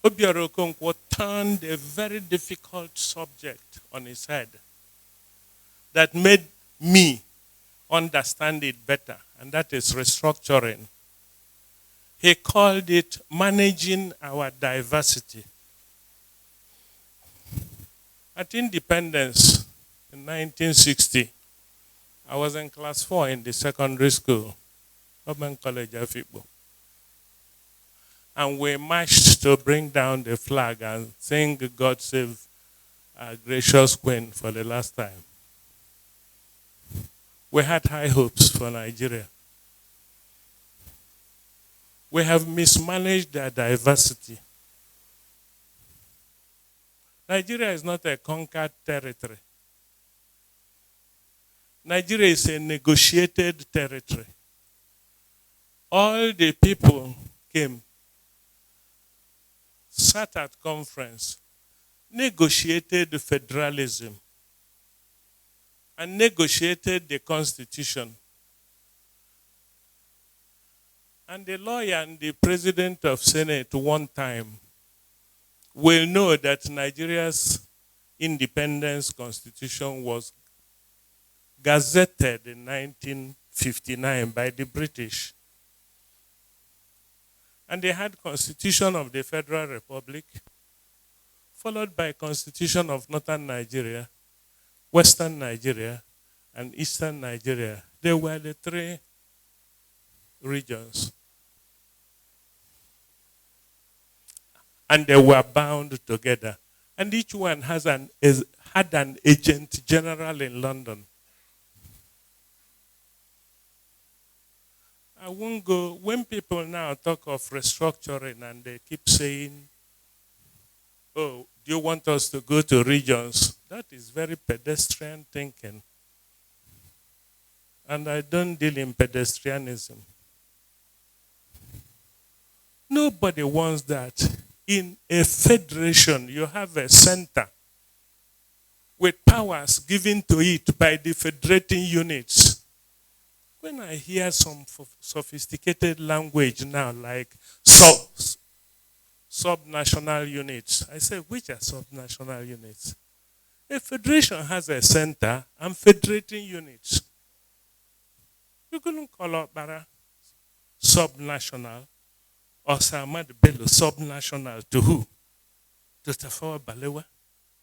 Obiora Okonkwo turned a very difficult subject on its head that made me understand it better, and that is restructuring. He called it managing our diversity. At independence in 1960, I was in class 4 in the secondary school, Government College of Igbo. And we marched to bring down the flag and sing God Save Our Gracious Queen for the last time. We had high hopes for Nigeria. We have mismanaged their diversity. Nigeria is not a conquered territory. Nigeria is a negotiated territory. All the people came, sat at conference, negotiated federalism, and negotiated the constitution. And the lawyer and the president of Senate one time will know that Nigeria's independence constitution was gazetted in 1959 by the British. And they had Constitution of the Federal Republic, followed by Constitution of Northern Nigeria, Western Nigeria, and Eastern Nigeria. They were the three regions. And they were bound together. And each one had an agent general in London. I won't go, when people now talk of restructuring and they keep saying, oh, do you want us to go to regions? That is very pedestrian thinking. And I don't deal in pedestrianism. Nobody wants that. In a federation, you have a center with powers given to it by the federating units. When I hear some sophisticated language now, like subnational units, I say, which are subnational units? A federation has a center and federating units. You couldn't call up Bara subnational or Samad Bello subnational to who? To Tafawa Balewa?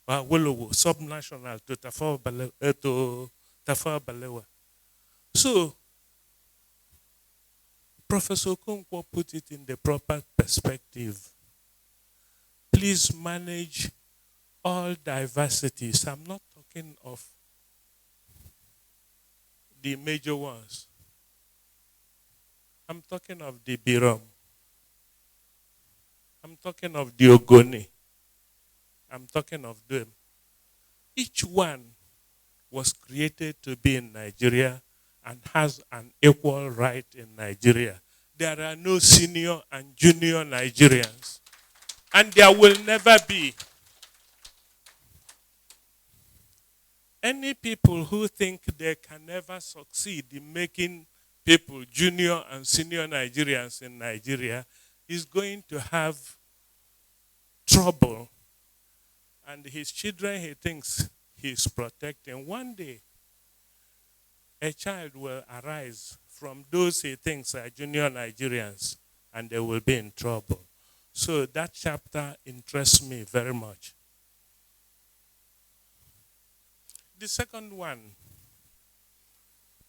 Or Wolowo subnational to Tafawa Balewa? So, Professor Okonkwo put it in the proper perspective. Please manage all diversities. I'm not talking of the major ones. I'm talking of the Birom. I'm talking of the Ogoni. I'm talking of them. Each one was created to be in Nigeria and has an equal right in Nigeria. There are no senior and junior Nigerians. And there will never be. Any people who think they can never succeed in making people junior and senior Nigerians in Nigeria is going to have trouble. And his children, he thinks he's protecting. One day, a child will arise from those he thinks are junior Nigerians, and they will be in trouble. So that chapter interests me very much. The second one,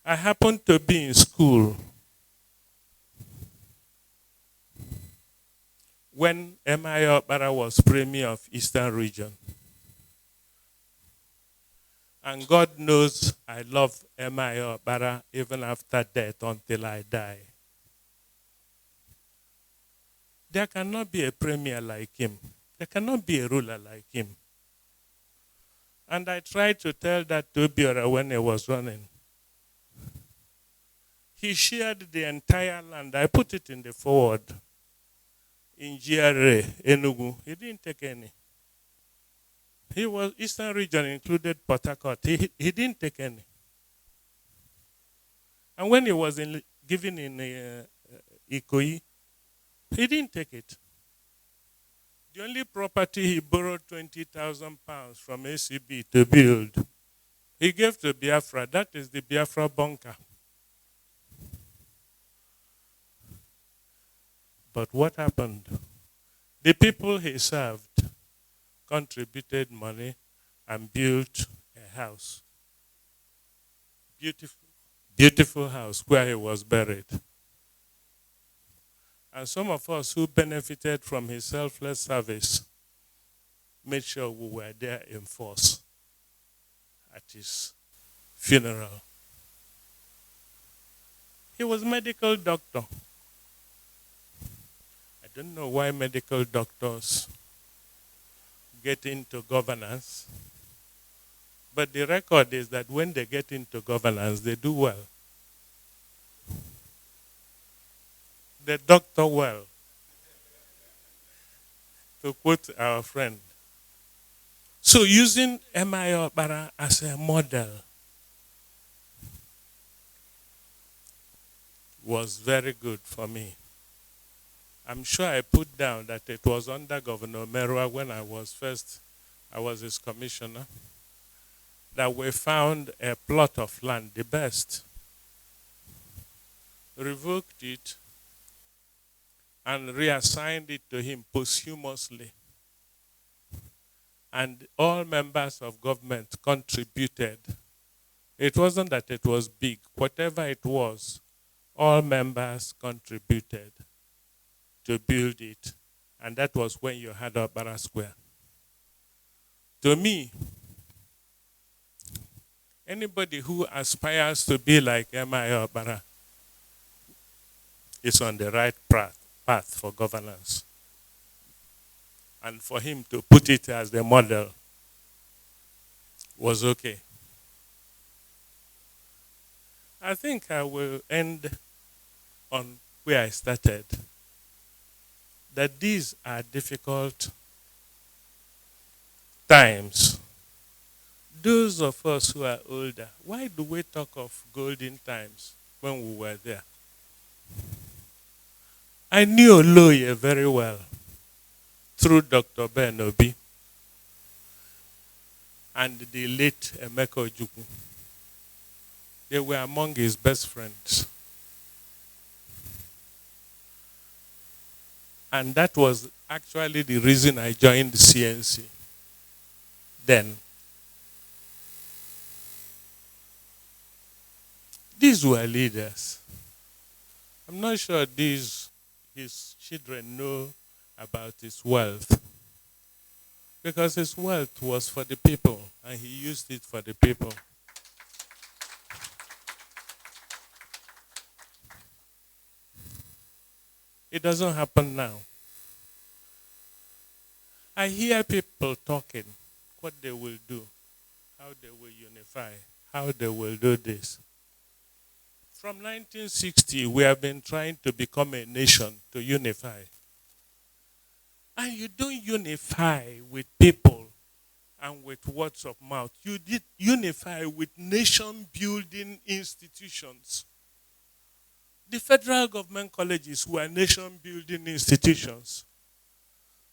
I happened to be in school when M.I. Okpara was Premier of Eastern Region. And God knows I love M.I. Okpara even after death until I die. There cannot be a premier like him. There cannot be a ruler like him. And I tried to tell that to Obiora when he was running. He shared the entire land. I put it in the forward. In GRA, Enugu. He didn't take any. He was, Eastern Region included Port Harcourt. He didn't take any. And when he was given in Ikoyi, he didn't take it. The only property he borrowed 20,000 pounds from ACB to build, he gave to Biafra. That is the Biafra bunker. But what happened? The people he served contributed money and built a house. Beautiful, beautiful house where he was buried. And some of us who benefited from his selfless service made sure we were there in force at his funeral. He was a medical doctor. I don't know why medical doctors get into governance, but the record is that when they get into governance, they do well. They doctor well, to quote our friend. So using M.I. Okpara as a model was very good for me. I'm sure I put down that it was under Governor Merwa when I was his commissioner, that we found a plot of land, the best, revoked it, and reassigned it to him posthumously. And all members of government contributed. It wasn't that it was big. Whatever it was, all members contributed to build it. And that was when you had Okpara Square. To me, anybody who aspires to be like M.I. Okpara is on the right path for governance. And for him to put it as the model was okay. I think I will end on where I started. That these are difficult times. Those of us who are older, why do we talk of golden times when we were there? I knew Oloye very well through Dr. Ben Obi and the late Emeka Ojukwu. They were among his best friends. And that was actually the reason I joined the CNC then. These were leaders. I'm not sure his children know about his wealth, because his wealth was for the people and he used it for the people. It doesn't happen now. I hear people talking what they will do, how they will unify, how they will do this. From 1960, we have been trying to become a nation, to unify. And you don't unify with people and with words of mouth. You did unify with nation-building institutions. The federal government colleges were nation-building institutions.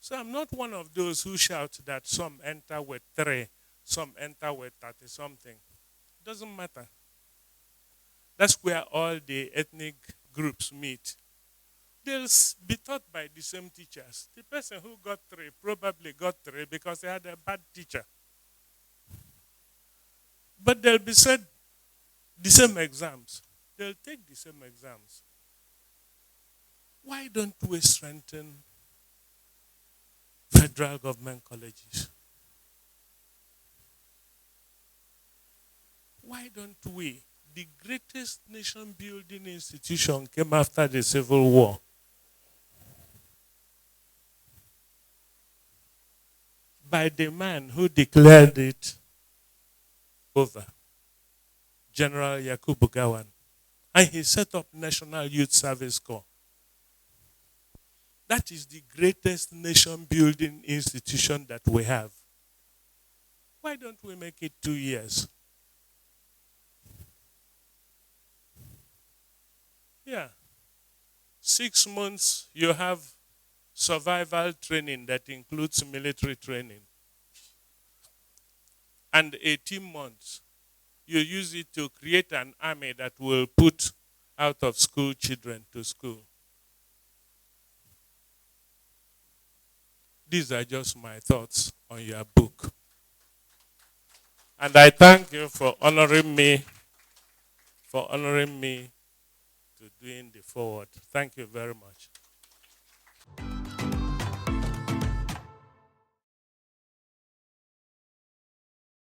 So I'm not one of those who shout that some enter with 3, some enter with 30-something. It doesn't matter. That's where all the ethnic groups meet. They'll be taught by the same teachers. The person who got 3 probably got 3 because they had a bad teacher. But they'll be said the same exams. They'll take the same exams. Why don't we strengthen federal government colleges? Why don't we? The greatest nation-building institution came after the Civil War. By the man who declared it over, General Yakubu Gowon. And he set up National Youth Service Corps. That is the greatest nation-building institution that we have. Why don't we make it 2 years? Yeah. 6 months, you have survival training that includes military training. And 18 months, you use it to create an army that will put out of school children to school. These are just my thoughts on your book. And I thank you for honoring me to doing the forward. Thank you very much.